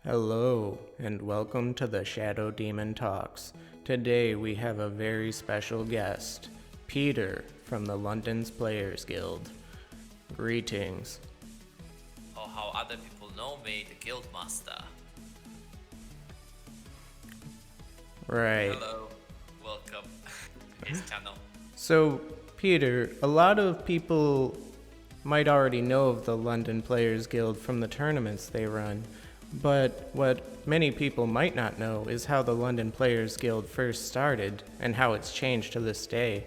Hello, and welcome to the Shadow Demon Talks. Today we have a very special guest, Peter from the London's Players Guild. Greetings. Or how other people know me, the Guildmaster. Right. Hello, welcome to his channel. So, Peter, a lot of people might already know of the London Players Guild from the tournaments they run, but what many people might not know is how the London Players Guild first started and how it's changed to this day.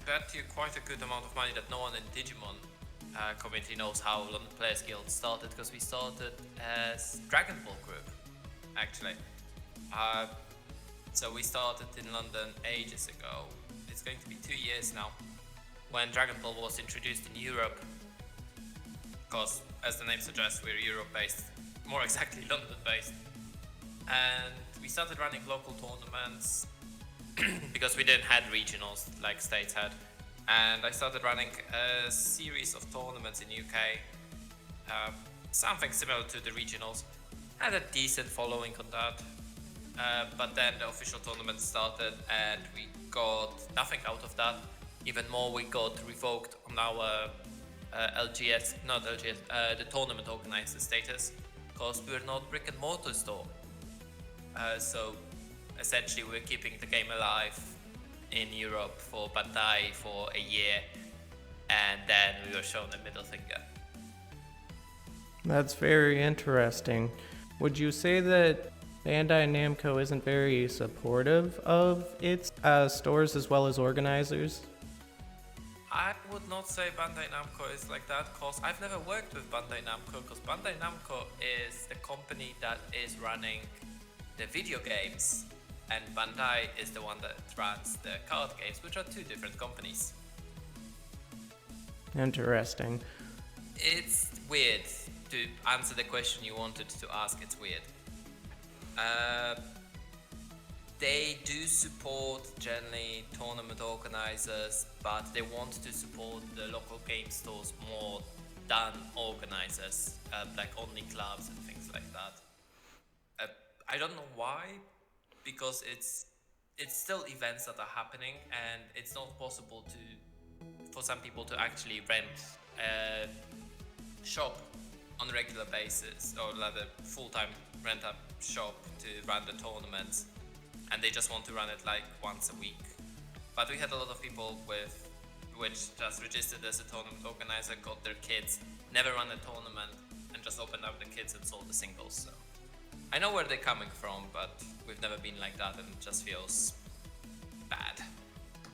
Bet you quite a good amount of money that no one in Digimon community knows how London Players Guild started, because we started as Dragon Ball group, actually. So we started in London ages ago. It's going to be 2 years now, when Dragon Ball was introduced in Europe. Because, as the name suggests, we're Europe-based, more exactly London-based. And we started running local tournaments because we didn't have regionals like states had. And I started running a series of tournaments in UK, something similar to the regionals. Had a decent following on that. But then the official tournament started and we got nothing out of that. Even more, we got revoked on our the tournament organizer status, because we're not brick and mortar store. So essentially we're keeping the game alive in Europe for Bandai for a year, and then we were shown a middle finger. That's very interesting. Would you say that Bandai Namco isn't very supportive of its stores as well as organizers? I would not say Bandai Namco is like that, because I've never worked with Bandai Namco, because Bandai Namco is the company that is running the video games, and Bandai is the one that runs the card games, which are two different companies. Interesting. It's weird. To answer the question you wanted to ask, it's weird. They do support generally tournament organizers, but they want to support the local game stores more than organizers, like only clubs and things like that. I don't know why, because it's still events that are happening, and it's not possible for some people to actually rent a shop on a regular basis, or like a full-time rent-up shop to run the tournaments, and they just want to run it like once a week. But we had a lot of people which just registered as a tournament organizer, got their kids, never run a tournament, and just opened up the kits and sold the singles. So I know where they're coming from, but we've never been like that, and it just feels bad.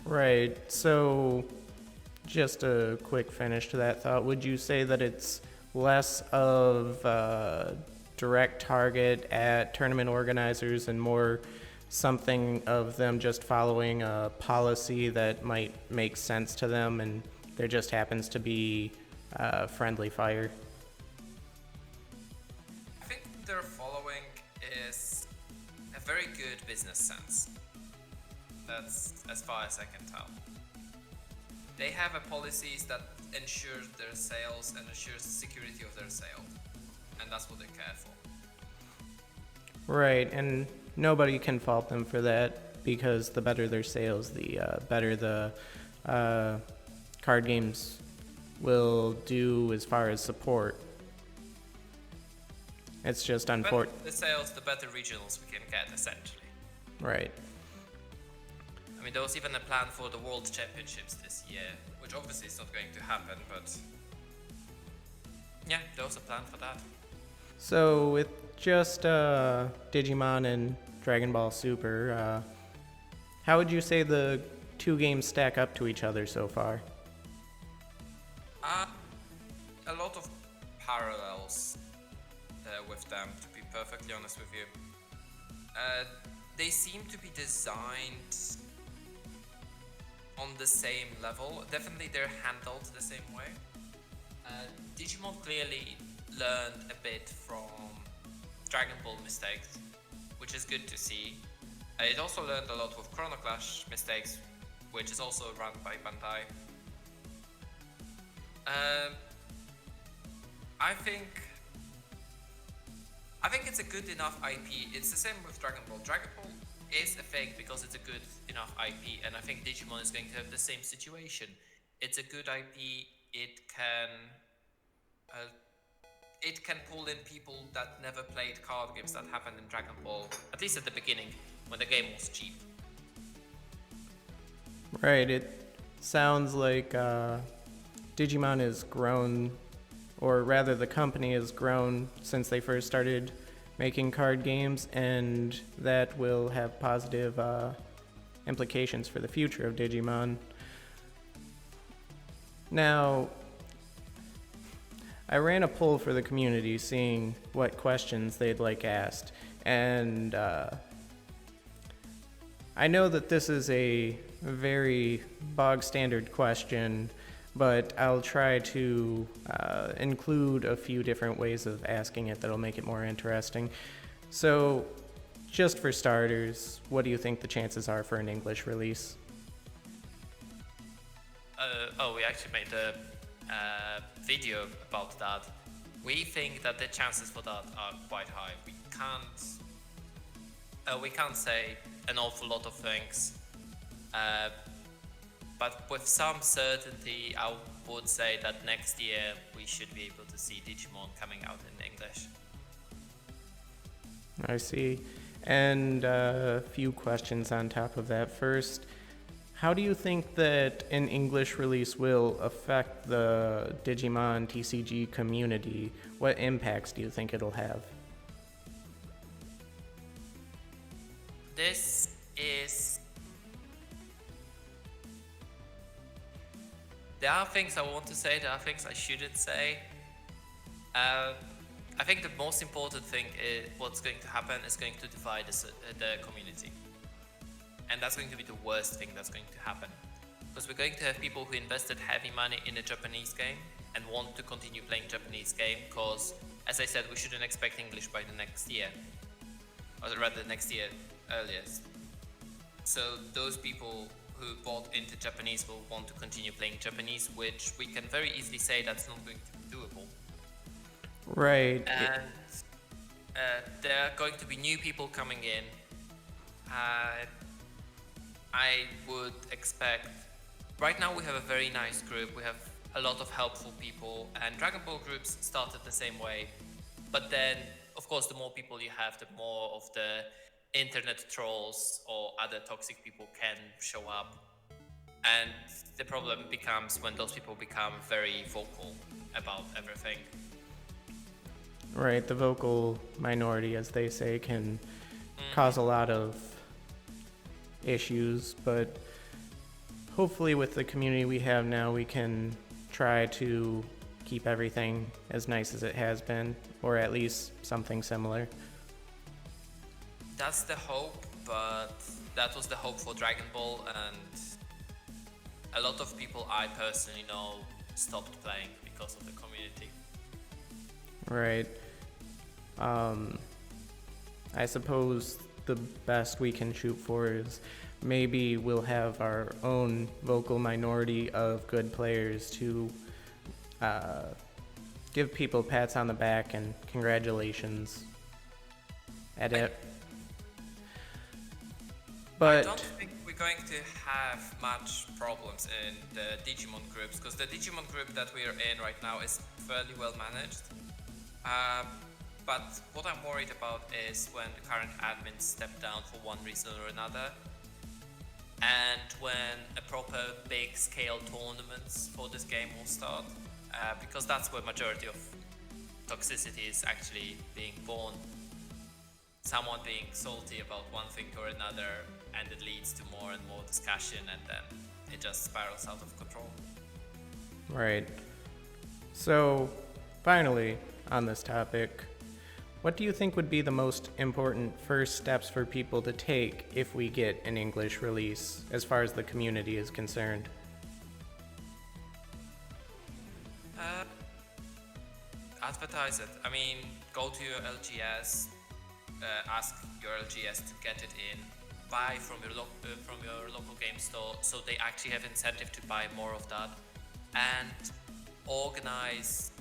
Right. So, just a quick finish to that thought. Would you say that it's less of a direct target at tournament organizers and more something of them just following a policy that might make sense to them, and there just happens to be friendly fire? I think their following is a very good business sense. That's as far as I can tell. They have a policies that ensures their sales and ensures the security of their sale, and that's what they care for. Right, and nobody can fault them for that, because the better their sales, the better the card games will do as far as support. It's just The better unfortunate. the sales, the better regionals we can get, essentially. Right. I mean, there was even a plan for the World Championships this year, which obviously is not going to happen, but yeah, there was a plan for that. So with just Digimon and Dragon Ball Super, how would you say the two games stack up to each other so far? A lot of parallels with them, to be perfectly honest with you. They seem to be designed on the same level. Definitely they're handled the same way. Digimon clearly learned a bit from Dragon Ball mistakes, which is good to see. It also learned a lot with Chrono Clash mistakes, which is also run by Bandai. I think I think it's a good enough IP. It's the same with Dragon Ball. Dragon Ball is a thing because it's a good enough IP, and I think Digimon is going to have the same situation. It's a good IP. Uh, it can pull in people that never played card games that happened in Dragon Ball, at least at the beginning when the game was cheap. Right, it sounds like Digimon has grown, or rather, the company has grown since they first started making card games, and that will have positive implications for the future of Digimon. Now, I ran a poll for the community seeing what questions they'd like asked, and I know that this is a very bog standard question, but I'll try to include a few different ways of asking it that'll make it more interesting. So, just for starters, what do you think the chances are for an English release? We actually made a video about that. We think that the chances for that are quite high. We can't say an awful lot of things, but with some certainty, I would say that next year we should be able to see Digimon coming out in English. I see. And a few questions on top of that. First, how do you think that an English release will affect the Digimon TCG community? What impacts do you think it'll have? There are things I want to say, there are things I shouldn't say. I think the most important thing is what's going to happen is going to divide the community. And that's going to be the worst thing that's going to happen. Because we're going to have people who invested heavy money in a Japanese game and want to continue playing Japanese game because, as I said, we shouldn't expect English by the next year. Or rather, next year earliest. So those people who bought into Japanese will want to continue playing Japanese, which we can very easily say that's not going to be doable. Right. And there are going to be new people coming in. I would expect... Right now we have a very nice group, we have a lot of helpful people, and Dragon Ball groups started the same way. But then, of course, the more people you have, the more of the internet trolls or other toxic people can show up. And the problem becomes when those people become very vocal about everything. Right, the vocal minority, as they say, can cause a lot of issues, but hopefully with the community we have now, we can try to keep everything as nice as it has been, or at least something similar. That's the hope, but that was the hope for Dragon Ball, and a lot of people I personally know stopped playing because of the community. Right. I suppose the best we can shoot for is maybe we'll have our own vocal minority of good players to give people pats on the back and congratulations at it. But I don't think we're going to have much problems in the Digimon groups, because the Digimon group that we are in right now is fairly well managed. But what I'm worried about is when the current admins step down for one reason or another, and when a proper big scale tournaments for this game will start, because that's where majority of toxicity is actually being born. Someone being salty about one thing or another, and it leads to more and more discussion, and then it just spirals out of control. Right. So, finally, on this topic, what do you think would be the most important first steps for people to take if we get an English release, as far as the community is concerned? Advertise it. I mean, go to your LGS, ask your LGS to get it in, buy from your local game store, so they actually have incentive to buy more of that, and organize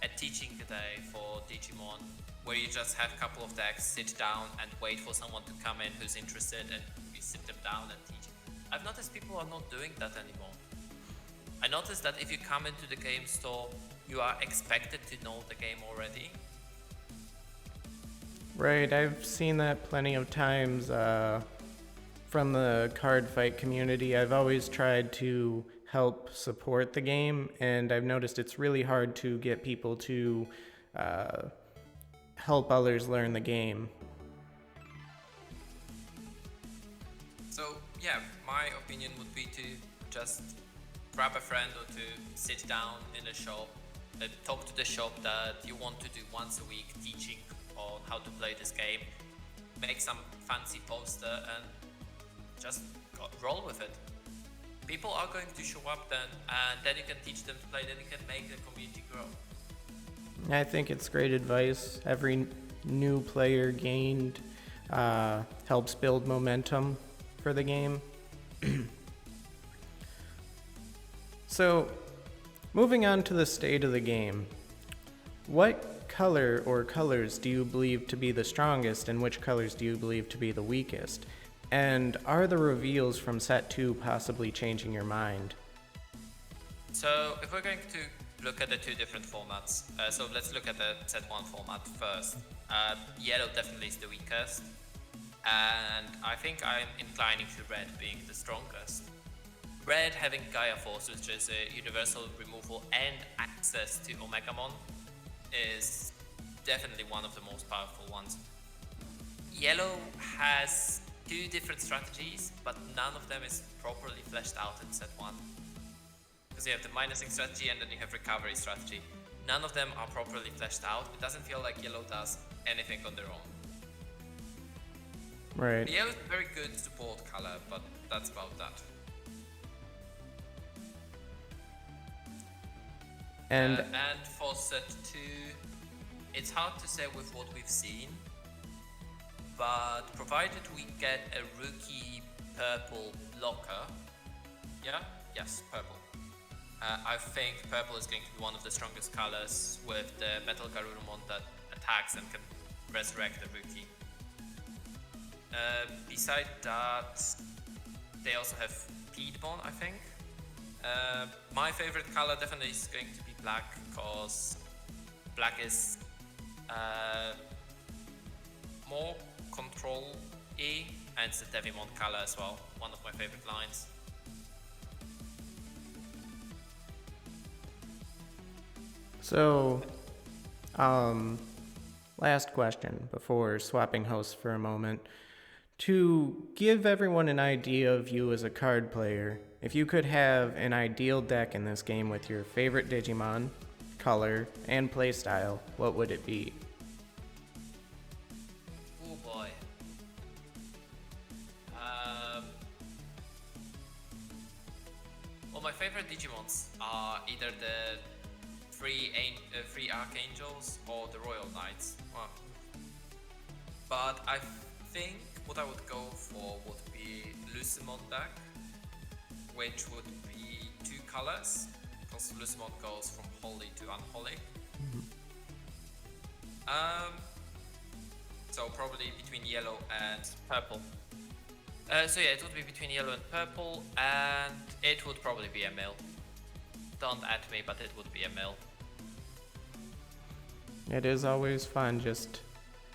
a teaching day for Digimon, where you just have a couple of decks, sit down and wait for someone to come in who's interested, and you sit them down and teach. I've noticed people are not doing that anymore. I noticed that if you come into the game store, you are expected to know the game already. Right, I've seen that plenty of times from the card fight community. I've always tried to help support the game, and I've noticed it's really hard to get people to help others learn the game. So yeah, my opinion would be to just grab a friend or to sit down in a shop, talk to the shop that you want to do once a week teaching on how to play this game, make some fancy poster and just roll with it. People are going to show up then, and then you can teach them to play, then you can make the community grow. I think it's great advice. Every new player gained helps build momentum for the game. So, moving on to the state of the game. What color or colors do you believe to be the strongest, and which colors do you believe to be the weakest? And are the reveals from set 2 possibly changing your mind? So if we're going to look at the two different formats, so let's look at the set 1 format first. Yellow definitely is the weakest, and I think I'm inclining to red being the strongest. Red having Gaia Force, which is a universal removal and access to Omegamon, is definitely one of the most powerful ones. Yellow has two different strategies, but none of them is properly fleshed out in set 1. Because you have the minusing strategy and then you have recovery strategy. None of them are properly fleshed out. It doesn't feel like yellow does anything on their own. Right. Yellow is a very good support color, but that's about that. And for set 2, it's hard to say with what we've seen, but provided we get a rookie purple blocker, purple. I think purple is going to be one of the strongest colors with the Metal Garurumon that attacks and can resurrect the rookie. Beside that, they also have Piedmon, I think. My favorite color definitely is going to be black, because black is more control-y, and it's the Devimon color as well, one of my favorite lines. so, last question before swapping hosts for a moment. To give everyone an idea of you as a card player, if you could have an ideal deck in this game with your favorite Digimon, color, and playstyle, what would it be? Oh boy. Well, my favorite Digimons are either the three Archangels or the Royal Knights. But I think what I would go for would be Lucemon deck, which would be 2 colors, because Lucemon goes from holy to unholy. So probably between yellow and purple. It would be between yellow and purple, and it would probably be a mill. Don't at me, but it would be a mill. It is always fun just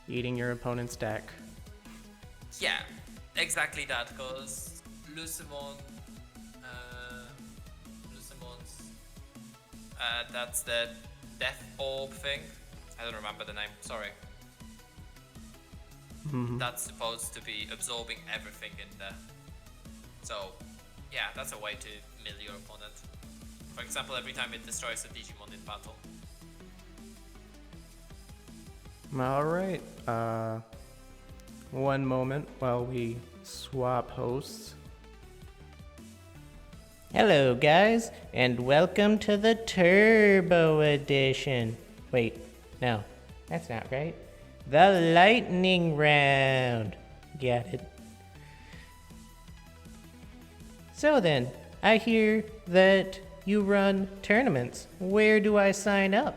eating your opponent's deck. Yeah, exactly that, because Lucimon's, that's the Death Orb thing. I don't remember the name, sorry. That's supposed to be absorbing everything in there. So, yeah, that's a way to mill your opponent. For example, every time it destroys a Digimon in battle. Alright, one moment while we swap hosts. Hello guys, and welcome to the Turbo Edition. Wait, no, that's not right. The Lightning Round. Got it. So then, I hear that you run tournaments. Where do I sign up?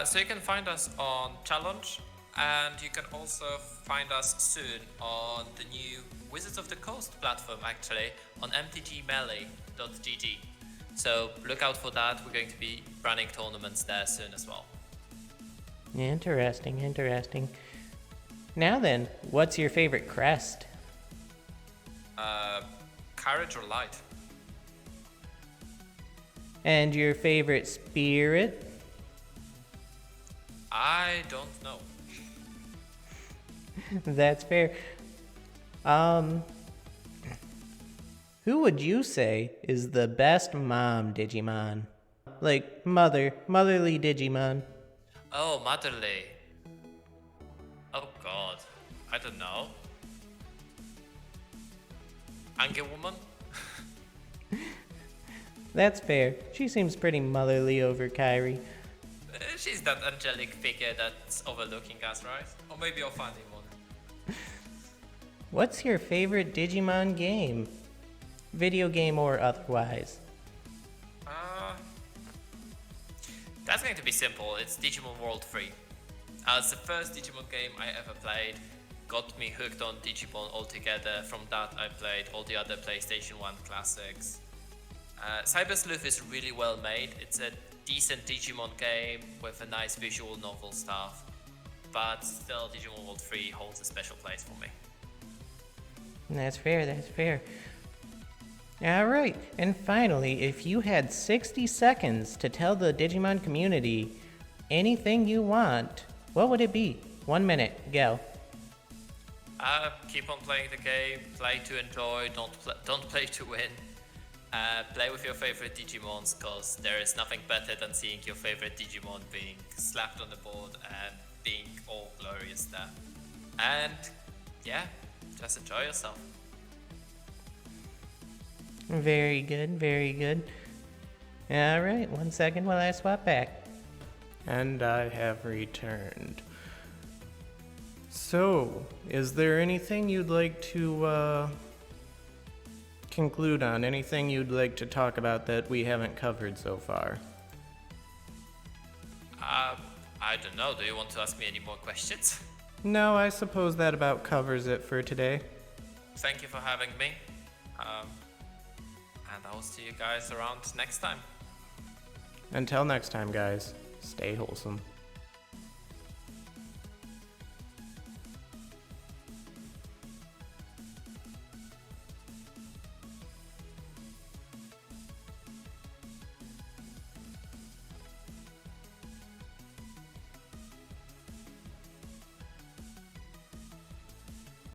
So you can find us on Challenge, and you can also find us soon on the new Wizards of the Coast platform, actually, on mtgmelee.gg. So look out for that. We're going to be running tournaments there soon as well. Interesting, interesting. Now then, what's your favorite crest? Courage or Light? And your favorite spirit? I don't know. That's fair. Who would you say is the best mom Digimon? Like motherly Digimon. Oh, Motherly. Oh god. I don't know. Angry Woman? That's fair. She seems pretty motherly over Kairi. She's that angelic figure that's overlooking us, right? Or maybe a funny one. What's your favorite Digimon game? Video game or otherwise? That's going to be simple. It's Digimon World 3. It's the first Digimon game I ever played. Got me hooked on Digimon altogether. From that I played all the other PlayStation 1 classics. Cyber Sleuth is really well made. It's a decent Digimon game with a nice visual novel stuff. But still, Digimon World 3 holds a special place for me. That's fair, that's fair. Alright, and finally, if you had 60 seconds to tell the Digimon community anything you want, what would it be? 1 minute, go. Keep on playing the game, play to enjoy, don't play to win. Play with your favorite Digimons, cause there is nothing better than seeing your favorite Digimon being slapped on the board and being all glorious there. And yeah, just enjoy yourself. Very good, very good. Alright, 1 second while I swap back. And I have returned. So, is there anything you'd like to conclude on? Anything you'd like to talk about that we haven't covered so far? I don't know, do you want to ask me any more questions? No, I suppose that about covers it for today. Thank you for having me. And I'll see you guys around next time. Until next time, guys, stay wholesome.